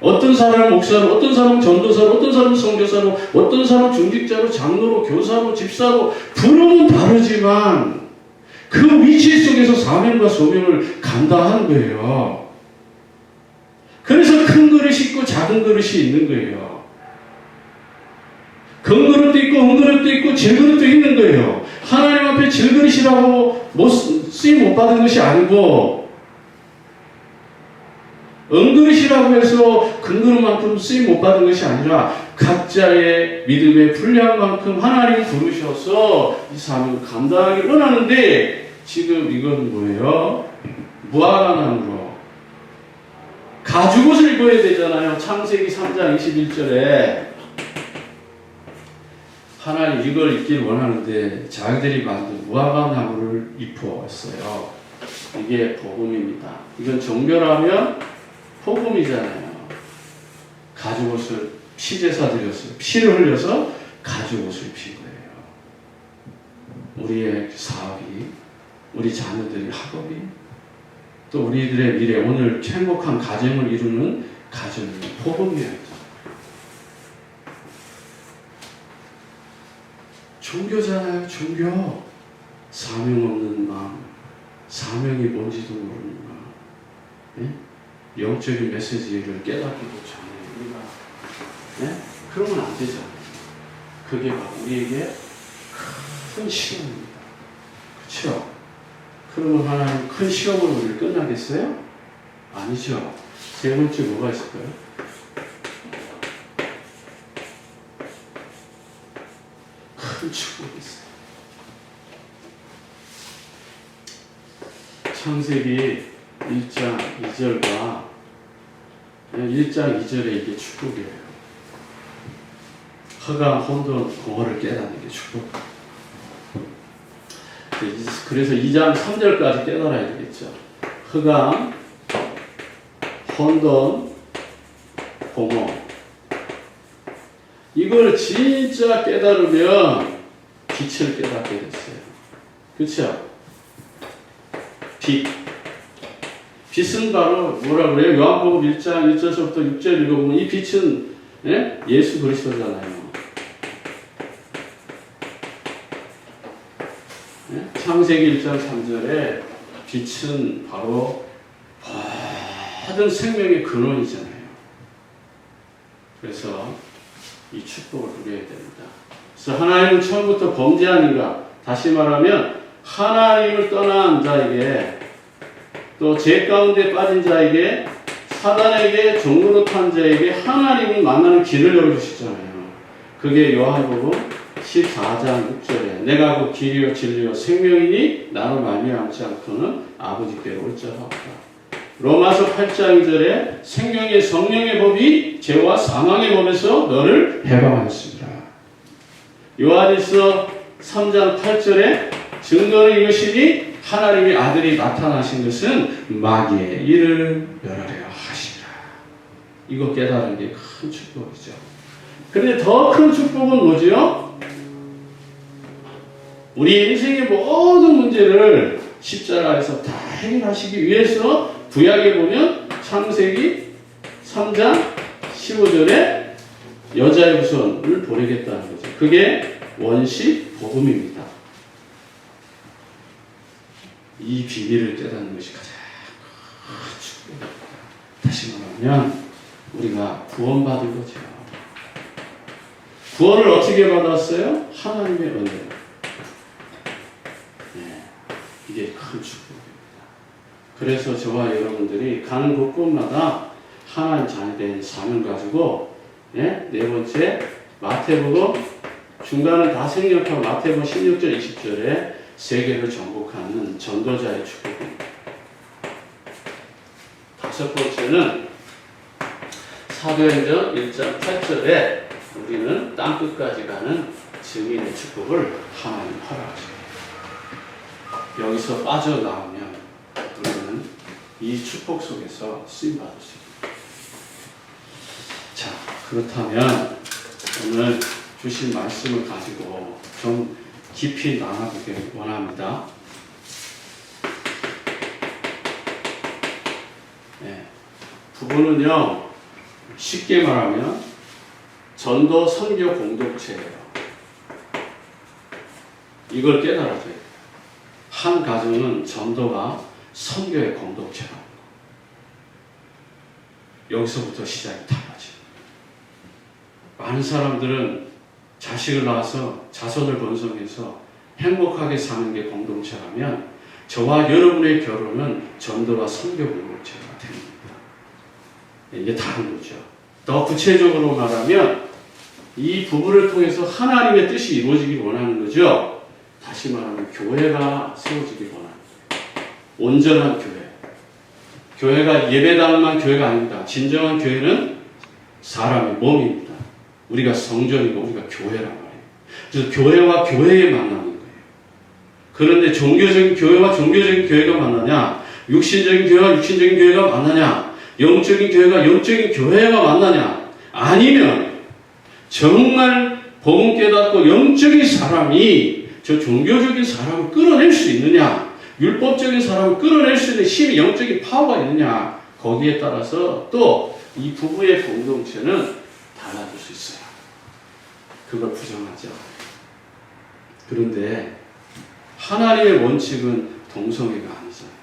어떤 사람은 목사로, 어떤 사람은 전도사로, 어떤 사람은 선교사로, 어떤 사람은 중직자로, 장로로, 교사로, 집사로 부름은 다르지만 그 위치 속에서 사명과 소명을 감당하는 거예요. 그래서 큰 그릇이 있고 작은 그릇이 있는 거예요. 금 그릇도 있고 은 그릇도 있고 질 그릇도 있는 거예요. 하나님 앞에 질 그릇이라고 쓰임 못 받은 것이 아니고 은그릇이라고 해서 근그릇만큼 쓰임 못 받은 것이 아니라 각자의 믿음의 분량만큼 하나님 부르셔서 이 사명을 감당하기 원하는데 지금 이건 뭐예요? 무화과 나무로 가죽옷을 입어야 되잖아요. 창세기 3장 21절에 하나님 이걸 입기를 원하는데 자기들이 만든 무화과 나무를 입어왔어요. 이게 복음입니다. 이건 종교라면 복음이잖아요. 가죽옷을 피제사 드렸어요. 피를 흘려서 가죽옷을 입힌 거예요. 우리의 사업이, 우리 자녀들의 학업이, 또 우리들의 미래, 오늘 행복한 가정을 이루는 가정이 복음이에요. 종교잖아요, 종교. 사명 없는 마음, 사명이 뭔지도 모르는 마음. 네? 영적인 메시지를 깨닫기도 전에 우리가 네? 그러면 안 되잖아요. 그게 바로 우리에게 큰 시험입니다. 그렇죠? 그러면 하나님 큰 시험으로 우리를 끝나겠어요? 아니죠. 세 번째 뭐가 있을까요? 큰 축복이 있어요. 창세기 1장 2절과 1장 2절에 이게 축복이에요. 허가, 혼돈, 공허를 깨닫는 게 축복. 그래서 2장 3절까지 깨달아야 되겠죠. 흑암, 혼돈, 공허. 이걸 진짜 깨달으면 빛을 깨닫게 됐어요. 그렇죠? 빛. 빛은 바로 뭐라 그래요? 요한복음 1장 1절부터 6절 읽어보면 이 빛은 예수 그리스도잖아요. 창세기 1장 3절에 빛은 바로 모든 생명의 근원이잖아요. 그래서 이 축복을 누려야 됩니다. 그래서 하나님은 처음부터 범죄한 인간, 다시 말하면 하나님을 떠난 자에게 또 죄 가운데 빠진 자에게 사단에게 종노릇한 자에게 하나님을 만나는 길을 열어주시잖아요. 그게 요한복음 14장 6절에 내가 그 길이요 진리요 생명이니 나로 말미암지 않고는 아버지께로 올 자가 없다. 로마서 8장 2절에 생명의 성령의 법이 죄와 사망의 법에서 너를 해방하였습니다. 요한일서 3장 8절에 증거는 이것이니 하나님의 아들이 나타나신 것은 마귀의 일을 멸하려 하시라. 이거 깨달은 게 큰 축복이죠. 그런데 더 큰 축복은 뭐죠? 우리 인생의 모든 문제를 십자가에서 다 해결하시기 위해서 구약에 보면 창세기 3장 15절에 여자의 후손을 보내겠다는 거죠. 그게 원시 복음입니다. 이 비밀을 깨닫는 것이 가장 큰 축복입니다. 다시 말하면 우리가 구원받은 거죠. 구원을 어떻게 받았어요? 하나님의 은혜로. 네, 이게 큰 축복입니다. 그래서 저와 여러분들이 가는 곳곳마다 하나님 자녀된 삶을 가지고 네 번째 마태복음 중간은 다 생략하고 마태복음 16절 20절에 세계를 정복하는 전도자의 축복입니다. 다섯 번째는 사도행전 1장 8절에 우리는 땅끝까지 가는 증인의 축복을 하나님 허락하십니다. 여기서 빠져나오면 우리는 이 축복 속에서 쓰임받을 수 있습니다. 자, 그렇다면 오늘 주신 말씀을 가지고 좀 깊이 나눠보길 원합니다. 네, 부부는요, 쉽게 말하면 전도 선교 공동체예요. 이걸 깨달아줘야 돼요. 한 가정은 전도와 선교의 공동체라고. 여기서부터 시작이 달라져요. 많은 사람들은 자식을 낳아서 자손을 번성해서 행복하게 사는 게 공동체라면 저와 여러분의 결혼은 전도와 선교 공동체가 됩니다. 이게 다른 거죠. 더 구체적으로 말하면 이 부부를 통해서 하나님의 뜻이 이루어지길 원하는 거죠. 다시 말하면 교회가 세워지길 원합니다. 온전한 교회. 교회가 예배당만 교회가 아닙니다. 진정한 교회는 사람의 몸입니다. 우리가 성전이고 우리가 교회란 말이에요. 그래서 교회와 교회의 만남인 거예요. 그런데 종교적인 교회와 종교적인 교회가 만나냐? 육신적인 교회와 육신적인 교회가 만나냐? 영적인 교회가 영적인 교회가 만나냐? 아니면 정말 복음 깨닫고 영적인 사람이 저 종교적인 사람을 끌어낼 수 있느냐? 율법적인 사람을 끌어낼 수 있는 힘이 영적인 파워가 있느냐? 거기에 따라서 또 이 부부의 공동체는 달라질 수 있어요. 그걸 부정하죠. 그런데 하나님의 원칙은 동성애가 아니잖아요.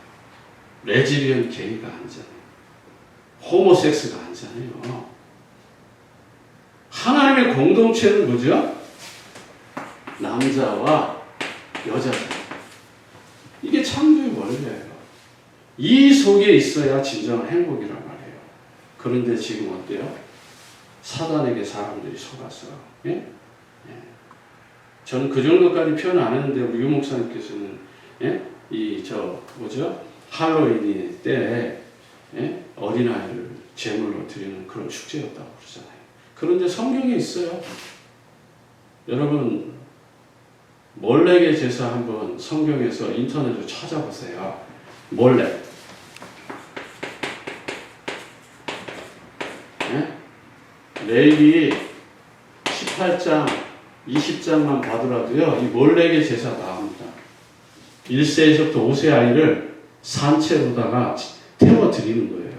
레즈비언 게이가 아니잖아요. 호모섹스가 아니잖아요. 하나님의 공동체는 뭐죠? 남자와 여자다. 이게 창조의 원리예요. 이 속에 있어야 진정한 행복이란 말이에요. 그런데 지금 어때요? 사단에게 사람들이 속아서. 예? 예. 저는 그 정도까지 표현 안 했는데 우리 유 목사님께서는 예? 할로윈 때 예? 어린아이를 제물로 드리는 그런 축제였다고 그러잖아요. 그런데 성경에 있어요. 여러분 몰렉의 제사 한번 성경에서 인터넷으로 찾아보세요. 몰렉. 네? 레위기 18장, 20장만 봐더라도요. 이 몰렉의 제사 나옵니다. 1세에서부터 5세 아이를 산채로다가 태워 드리는 거예요.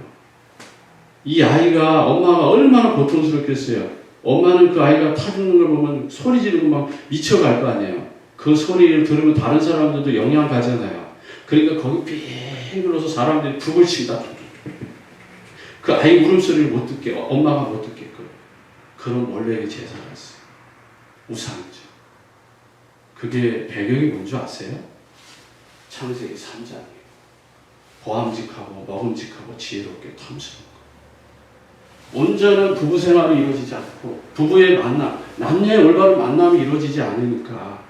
이 아이가 엄마가 얼마나 고통스럽겠어요. 엄마는 그 아이가 타주는 걸 보면 소리 지르고 막 미쳐갈 거 아니에요. 그 소리를 들으면 다른 사람들도 영향 가잖아요. 그러니까 거기 삥 눌러서 사람들이 북을 친다. 그 아이 울음소리를 못 듣게, 엄마가 못 듣게끔. 그런 몰래의 제사를 했어요. 우상이죠. 그게 배경이 뭔지 아세요? 창세기 3장이에요. 보암직하고 먹음직하고 지혜롭게 탐스러운 것. 온전한 부부 생활이 이루어지지 않고 부부의 만남, 남녀의 올바른 만남이 이루어지지 않으니까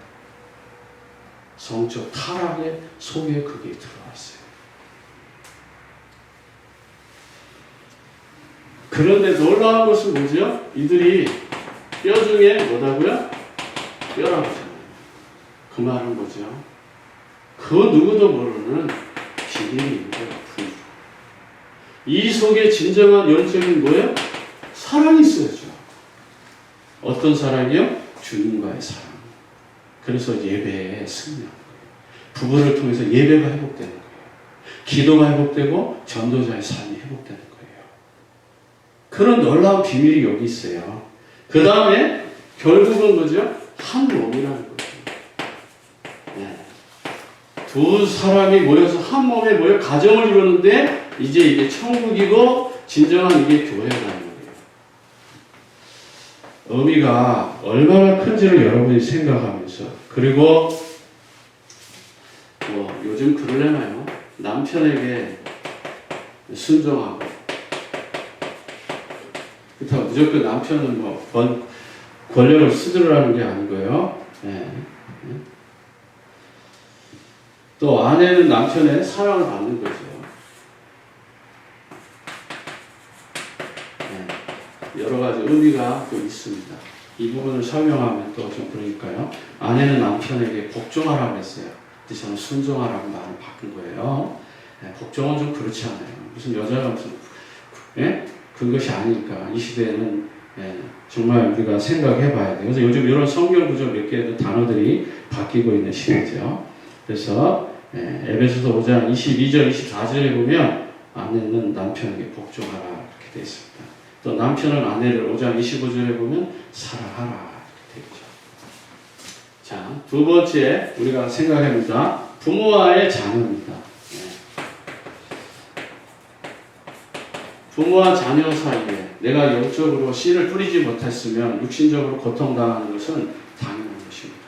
성적 타락의 속에 그게 들어와 있어요. 그런데 놀라운 것은 뭐죠? 이들이 뼈 중에 뭐다고요? 뼈라고 하잖아요. 그 말은 뭐죠? 그 누구도 모르는 비밀이 있는 거예요. 이 속에 진정한 영적인 뭐예요? 사랑이 있어야죠. 어떤 사랑이요? 주님과의 사랑. 그래서 예배에 승리하는 거예요. 부부를 통해서 예배가 회복되는 거예요. 기도가 회복되고 전도자의 삶이 회복되는 거예요. 그런 놀라운 비밀이 여기 있어요. 그 다음에 결국은 뭐죠? 한 몸이라는 거예요. 네. 두 사람이 모여서 한 몸에 모여 가정을 이루는데 이제 이게 천국이고 진정한 이게 교회라는 거예요. 의미가 얼마나 큰지를 여러분이 생각하면서 그리고 뭐 요즘 그러려나요? 남편에게 순종하고 그렇다고 무조건 남편은 뭐 권력을 쓰들으라는 게 아니고요. 네. 또 아내는 남편의 사랑을 받는 거죠. 네. 여러 가지 의미가 또 있습니다. 이 부분을 설명하면 또 좀 그러니까요. 아내는 남편에게 복종하라고 했어요. 근데 저는 순종하라고 말을 바꾼 거예요. 네. 복종은 좀 그렇지 않아요. 무슨 여자가 무슨 그것이 아니니까 이 시대에는 정말 우리가 생각해 봐야 돼요. 그래서 요즘 이런 성경 구절 몇 개의 단어들이 바뀌고 있는 시대죠. 그래서 에베소서 5장 22절 24절에 보면 아내는 남편에게 복종하라 이렇게 되어 있습니다. 또 남편은 아내를 5장 25절에 보면 사랑하라 이렇게 되어 있죠. 자, 두 번째 우리가 생각해보자. 부모와의 자녀입니다. 부모와 자녀 사이에 내가 영적으로 씨를 뿌리지 못했으면 육신적으로 고통당하는 것은 당연한 것입니다.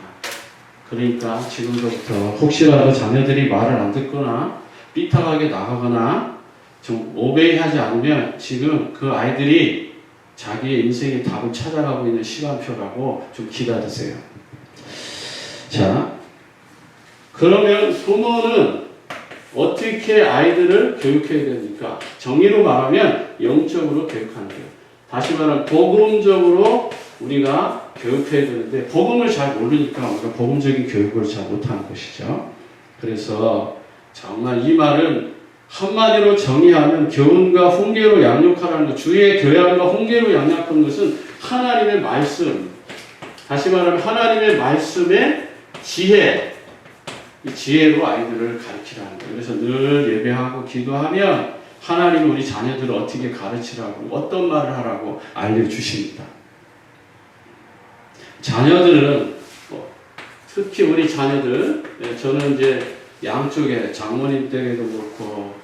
그러니까 지금부터 혹시라도 자녀들이 말을 안 듣거나 삐딱하게 나가거나 좀 오베이하지 않으면 지금 그 아이들이 자기의 인생의 답을 찾아가고 있는 시간표라고 좀 기다리세요. 자, 그러면 부모는 어떻게 아이들을 교육해야 됩니까? 정의로 말하면 영적으로 교육하는 거예요. 다시 말하면 복음적으로 우리가 교육해야 되는데 복음을 잘 모르니까 우리가 복음적인 교육을 잘 못하는 것이죠. 그래서 정말 이 말은 한마디로 정의하면 교훈과 훈계로 양육하라는 것, 주의 교양과 훈계로 양육하는 것은 하나님의 말씀, 다시 말하면 하나님의 말씀의 지혜, 이 지혜로 아이들을 가르치라는 거예요. 그래서 늘 예배하고 기도하면 하나님은 우리 자녀들을 어떻게 가르치라고 어떤 말을 하라고 알려주십니다. 자녀들은 특히 우리 자녀들 저는 이제 양쪽에 장모님 댁에도 그렇고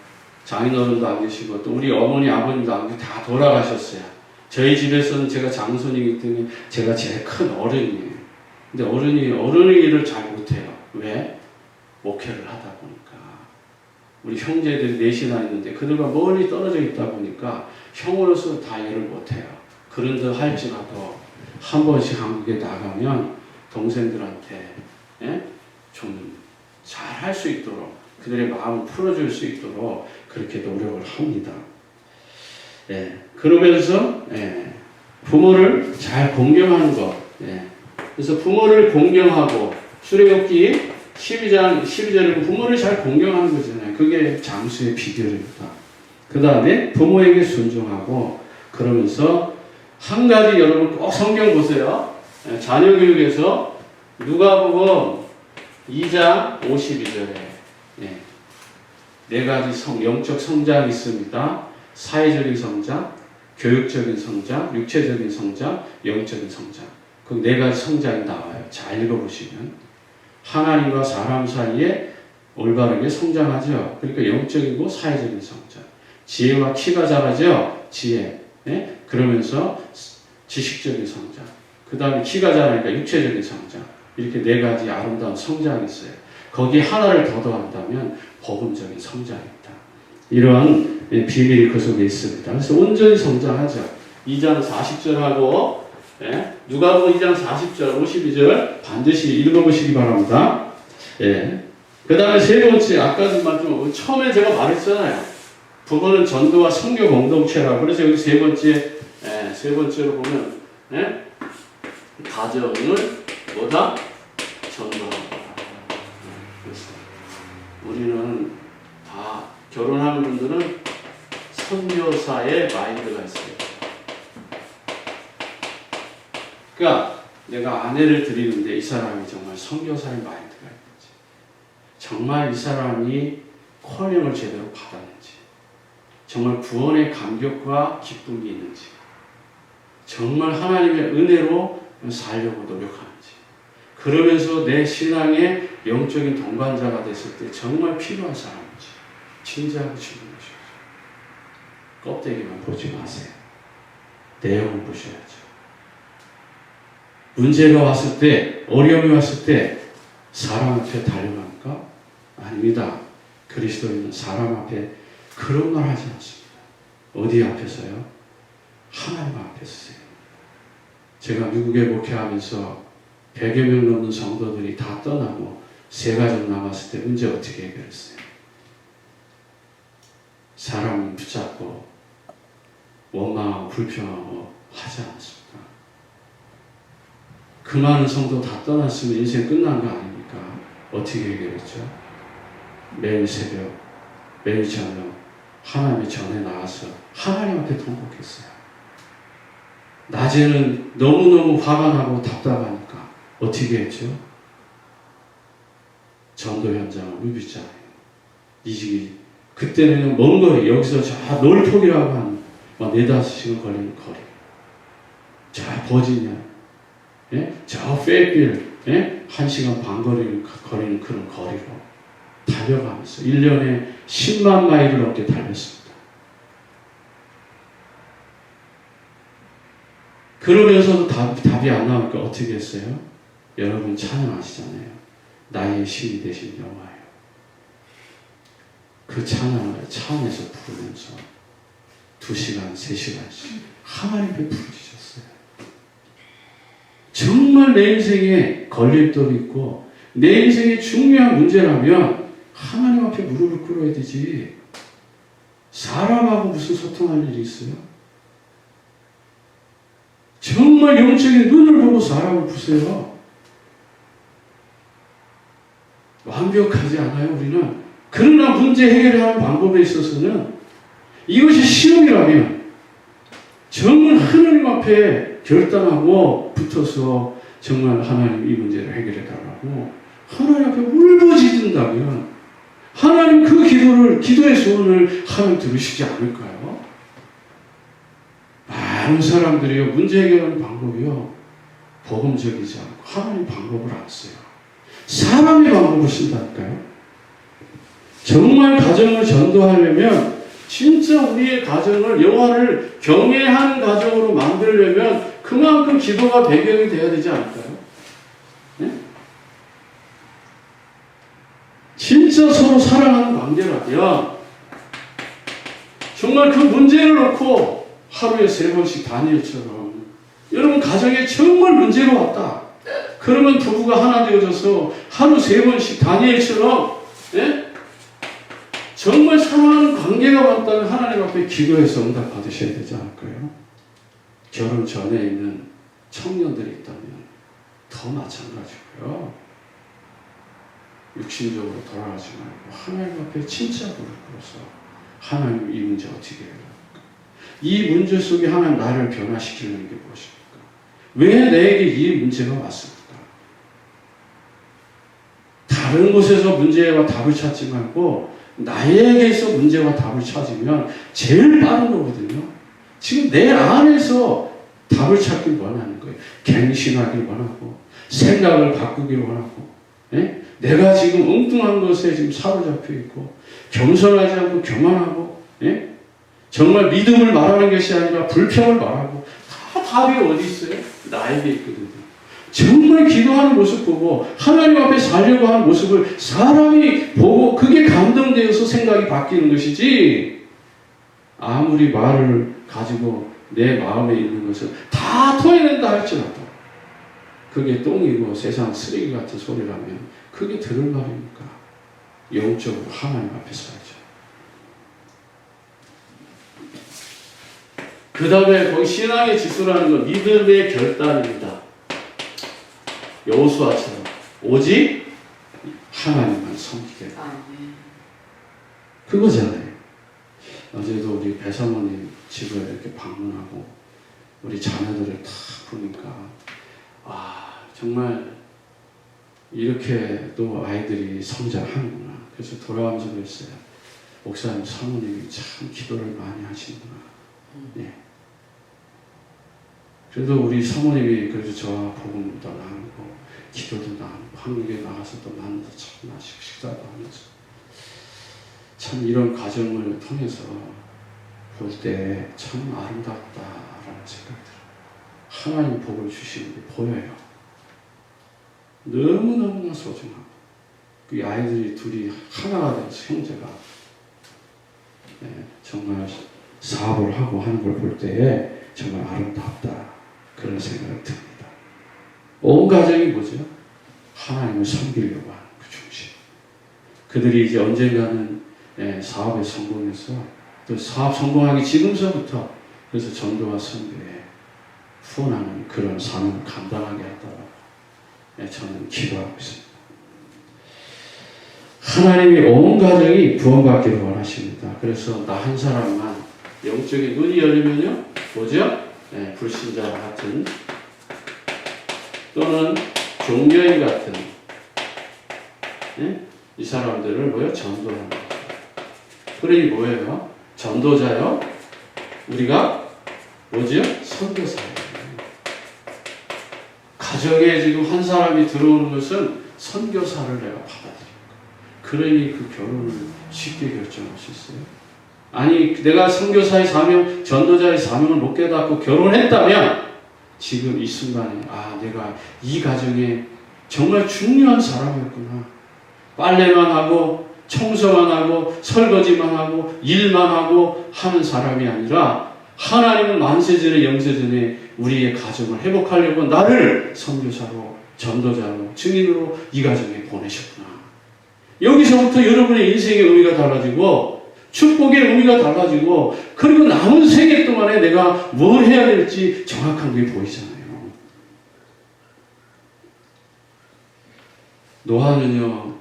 장인어른도 안 계시고 또 우리 어머니 아버님도 안 계시고 다 돌아가셨어요. 저희 집에서는 제가 장손이기 때문에 제가 제일 큰 어른이에요. 근데 어른의 일을 잘 못해요. 왜? 목회를 하다 보니까 우리 형제들이 넷이나 있는데 그들과 멀리 떨어져 있다 보니까 형으로서 다 일을 못해요. 그런데 할지라도 한 번씩 한국에 나가면 동생들한테 좀 잘 할 수 있도록 그들의 마음을 풀어줄 수 있도록 그렇게 노력을 합니다. 그러면서 부모를 잘 공경하는 것. 그래서 부모를 공경하고 출애굽기 12절에 부모를 잘 공경하는 거잖아요. 그게 장수의 비결입니다. 그 다음에 부모에게 순종하고 그러면서 한 가지 여러분 꼭 성경 보세요. 자녀 교육에서 누가복음 2장 52절에 네 가지 영적 성장이 있습니다. 사회적인 성장, 교육적인 성장, 육체적인 성장, 영적인 성장. 그 네 가지 성장이 나와요. 잘 읽어보시면. 하나님과 사람 사이에 올바르게 성장하죠. 그러니까 영적이고 사회적인 성장. 지혜와 키가 자라죠. 지혜. 그러면서 지식적인 성장, 그 다음에 키가 자라니까 육체적인 성장, 이렇게 네 가지 아름다운 성장이 있어요. 거기에 하나를 더 더한다면 복음적인 성장입니다. 이러한 비밀이 그 속에 있습니다. 그래서 온전히 성장하자. 2장 40절하고 누가복음 2장 40절, 52절 반드시 읽어보시기 바랍니다. 그 다음에 세 번째, 아까도 좀 처음에 제가 말했잖아요. 부모는 전도와 선교 공동체라고. 그래서 여기 세 번째로 보면 가정을 뭐다? 전도한다. 우리는 다 결혼하는 분들은 선교사의 마인드가 있어요. 그러니까 내가 아내를 드리는데 이 사람이 정말 선교사의 마인드가 있는지, 정말 이 사람이 콜링을 제대로 받았는지, 정말 구원의 감격과 기쁨이 있는지, 정말 하나님의 은혜로 살려고 노력하는지, 그러면서 내 신앙의 영적인 동반자가 됐을 때 정말 필요한 사람인지 진지하게 질문하셔야죠. 껍데기만 보지 마세요. 내용을 보셔야죠. 문제가 왔을 때, 어려움이 왔을 때 사람 앞에 달려갑니까? 아닙니다. 그리스도인은 사람 앞에 그런 말 하지 않습니다. 어디 앞에서요? 하나님 앞에서요. 제가 미국에 목회하면서 100여 명 넘는 성도들이 다 떠나고 세 가족 남았을 때 문제 어떻게 해결했어요? 사람을 붙잡고 원망하고 불평하고 하지 않았습니다. 그 많은 성도 다 떠났으면 인생 끝난 거 아닙니까? 어떻게 해결했죠? 매일 새벽, 매일 저녁 하나님의 전에 나와서 하나님 앞에 통곡했어요. 낮에는 너무너무 화가 나고 답답하니까 어떻게 했죠? 전도 현장을 누비잖아요. 그때는 먼 거리, 여기서 저 놀토기라고 하는 4-5시간 걸리는 거리, 저 버지니아, 저 페이필, 1시간 반 거리는 그런 거리로 달려가면서 1년에 10만 마일을 넘게 달렸습니다. 그러면서도 답이 안 나오니까 어떻게 했어요? 여러분 찬양하시잖아요. 나의 신이 되신 여호와여. 그 찬양을 차 안에서 부르면서 2시간, 3시간씩 하나님께 부르짖었어요. 정말 내 인생에 걸림돌이 있고 내 인생에 중요한 문제라면 하나님 앞에 무릎을 꿇어야 되지. 사람하고 무슨 소통할 일이 있어요? 정말 영적인 눈을 보고 사람을 보세요. 완벽하지 않아요, 우리는. 그러나 문제 해결하는 방법에 있어서는 이것이 시험이라면 정말 하나님 앞에 결단하고 붙어서 정말 하나님 이 문제를 해결해달라고 하나님 앞에 울부짖는다면 하나님 그 기도의 소원을 하나님 들으시지 않을까요? 많은 사람들이요, 문제 해결하는 방법이요, 복음적이지 않고 하나님 방법을 안 써요. 사람의 방법을 쓴다니까요. 정말 가정을 전도하려면 진짜 우리의 가정을 여호와를 경외하는 가정으로 만들려면 그만큼 기도가 배경이 돼야 되지 않을까요? 네? 진짜 서로 사랑하는 관계라면 정말 그 문제를 놓고 하루에 3번씩 다니엘처럼 여러분 가정에 정말 문제가 왔다. 그러면 부부가 하나 되어져서 하루 3번씩 다니엘처럼 정말 사랑하는 관계가 왔다면 하나님 앞에 기도해서 응답 받으셔야 되지 않을까요? 결혼 전에 있는 청년들이 있다면 더 마찬가지고요. 육신적으로 돌아가지 말고 하나님 앞에 진짜 무릎 꿇어서 하나님 이 문제 어떻게 해요? 이 문제 속에 하나님 나를 변화시키는 게 무엇입니까? 왜 내게 이 문제가 왔습니까? 다른 곳에서 문제와 답을 찾지 말고 나에게서 문제와 답을 찾으면 제일 빠른 거거든요. 지금 내 안에서 답을 찾길 원하는 거예요. 갱신하길 원하고 생각을 바꾸길 원하고 내가 지금 엉뚱한 것에 지금 사로잡혀 있고 겸손하지 않고 교만하고 정말 믿음을 말하는 것이 아니라 불평을 말하고 다 합이 어디 있어요? 나에게 있거든요. 정말 기도하는 모습 보고 하나님 앞에 살려고 하는 모습을 사람이 보고 그게 감동되어서 생각이 바뀌는 것이지, 아무리 말을 가지고 내 마음에 있는 것을 다 토해낸다 할지라도 그게 똥이고 세상 쓰레기 같은 소리라면 그게 들을 말입니까? 영적으로 하나님 앞에 서야죠. 그 다음에 거기 신앙의 지수라는 건 믿음의 결단입니다. 여호수아처럼 오직 하나님만 섬기겠다. 그거잖아요. 어제도 우리 배사모님 집을 이렇게 방문하고 우리 자녀들을 다 보니까 정말 이렇게 또 아이들이 성장하는구나. 그래서 돌아가면서 그랬어요. 목사님, 사모님이 참 기도를 많이 하시는구나. 예. 그래도 우리 사모님이 그래도 저와 복음도 나누고 기도도 나누고 한국에 나가서 또 만나서 참 식사도 하면서 참 이런 과정을 통해서 볼 때 참 아름답다라는 생각이 들어요. 하나님 복을 주시는 게 보여요. 너무너무나 소중하고 그 아이들이 둘이 하나가 돼서 형제가 정말 사업을 하고 하는 걸 볼 때에 정말 아름답다 그런 생각이 듭니다. 온 가정이 뭐죠? 하나님을 섬기려고 하는 그 중심. 그들이 이제 언젠가는 사업에 성공해서 또 사업 성공하기 지금서부터 그래서 전도와 선교에 후원하는 그런 사명을 감당하게 하도록 저는 기도하고 있습니다. 하나님이 온 가정이 구원받기를 원하십니다. 그래서 나 한 사람만 영적인 눈이 열리면요, 뭐죠? 불신자 같은 또는 종려인 같은 이 사람들을 뭐요? 전도하는 거죠. 그러니 뭐예요? 전도자요? 우리가 뭐죠? 선교사예요. 가정에 지금 한 사람이 들어오는 것은 선교사를 내가 받아들이는 거예요. 그러니 그 결혼을 쉽게 결정할 수 있어요. 아니 내가 선교사의 사명, 전도자의 사명을 못 깨닫고 결혼했다면 지금 이 순간에 내가 이 가정에 정말 중요한 사람이었구나. 빨래만 하고 청소만 하고 설거지만 하고 일만 하고 하는 사람이 아니라 하나님은 만세전에 영세전에 우리의 가정을 회복하려고 나를 선교사로 전도자로 증인으로 이 가정에 보내셨구나. 여기서부터 여러분의 인생의 의미가 달라지고 축복의 의미가 달라지고 그리고 남은 생애 동안에 내가 뭘 해야 될지 정확한 게 보이잖아요. 노아는요,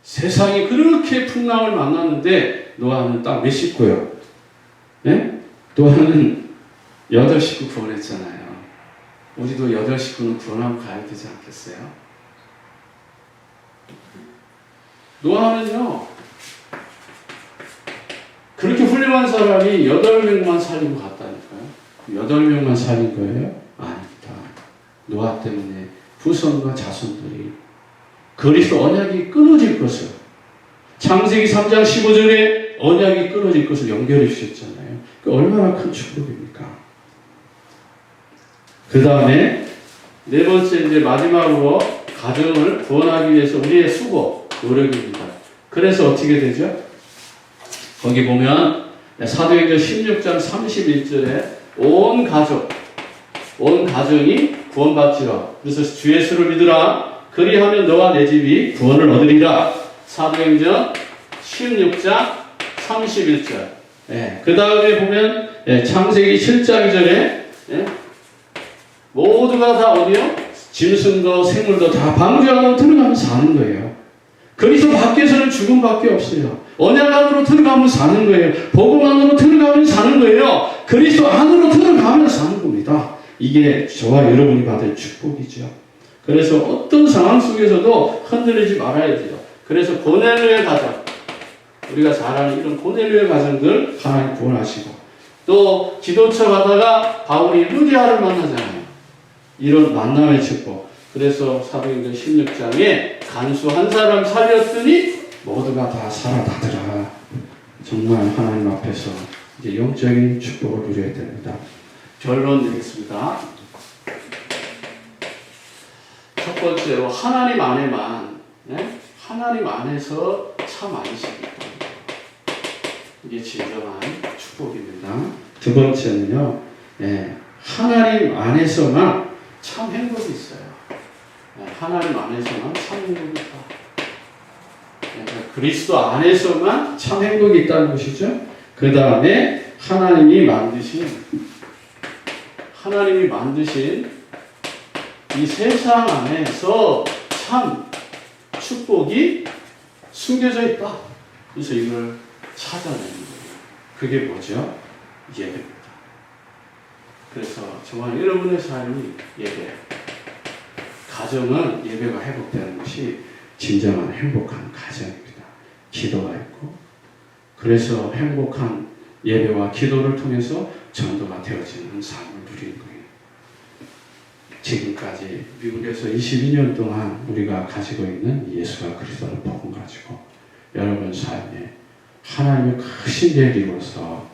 세상이 그렇게 풍랑을 만났는데 노아는 딱 몇 식구요? 네? 노아는 8식구 구원했잖아요. 우리도 8식구는 구원하고 가야 되지 않겠어요? 노아는요, 그렇게 훌륭한 사람이 8명만 살리고 갔다니까요. 8명만 살린 거예요? 아닙니다. 노아 때문에 후손과 자손들이 그리스도 언약이 끊어질 것을, 창세기 3장 15절에 언약이 끊어질 것을 연결해 주셨잖아요. 그 얼마나 큰 축복입니까? 그 다음에 네 번째 이제 마지막으로 가정을 구원하기 위해서 우리의 수고, 노력입니다. 그래서 어떻게 되죠? 거기 보면 사도행전 16장 31절에 온 가정이 구원받지라. 그래서 주 예수를 믿으라. 그리하면 너와 내 집이 구원을 얻으리라. 사도행전 16장 31절. 그 다음에 보면 창세기 7장 2절에 모두가 다 어디요? 짐승도 생물도 다 방주하고 들어가면 사는 거예요. 그리스도 밖에서는 죽음밖에 없어요. 언약 안으로 들어가면 사는 거예요. 복음 안으로 들어가면 사는 거예요. 그리스도 안으로 들어가면 사는 겁니다. 이게 저와 여러분이 받을 축복이죠. 그래서 어떤 상황 속에서도 흔들리지 말아야 돼요. 그래서 고넬료의 가정, 우리가 잘 아는 이런 고넬료의 가정들 하나님 구원하시고, 또 기도처 가다가 바울이 루디아를 만나잖아요. 이런 만남의 축복. 그래서 사도행전 16장에 간수 한 사람 살렸더니 모두가 다 살아나더라. 정말 하나님 앞에서 이제 영적인 축복을 누려야 됩니다. 결론 내겠습니다. 첫 번째로 하나님 안에만, 하나님 안에서 참 안식이 있다. 이게 진정한 축복입니다. 두 번째는요, 하나님 안에서만 참 행복이 있어요. 하나님 안에서만 참 행복이 있다. 그리스도 안에서만 참 행복이 있다는 것이죠. 그 다음에 하나님이 만드신 이 세상 안에서 참 축복이 숨겨져 있다. 그래서 이걸 찾아내는 거예요. 그게 뭐죠? 예배입니다. 그래서 정말 여러분의 삶이 예배, 가정은 예배가 회복되는 것이 진정한 행복한 가정입니다. 기도가 있고, 그래서 행복한 예배와 기도를 통해서 전도가 되어지는 삶을 누리는 거예요. 지금까지 미국에서 22년 동안 우리가 가지고 있는 예수가 그리스도를 복음 가지고 여러분 삶에 하나님의 크신 예를 이루어서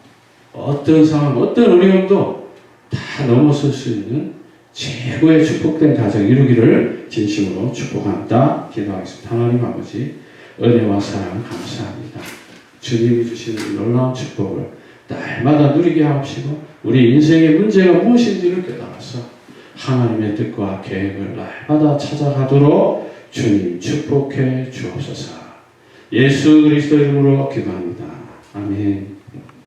어떤 상황, 어떤 어려움도 다 넘어설 수 있는 최고의 축복된 가정 이루기를 진심으로 축복합니다. 기도하겠습니다. 하나님 아버지, 은혜와 사랑 감사합니다. 주님이 주시는 놀라운 축복을 날마다 누리게 하옵시고 우리 인생의 문제가 무엇인지를 깨달아서 하나님의 뜻과 계획을 날마다 찾아가도록 주님 축복해 주옵소서. 예수 그리스도 이름으로 기도합니다. 아멘.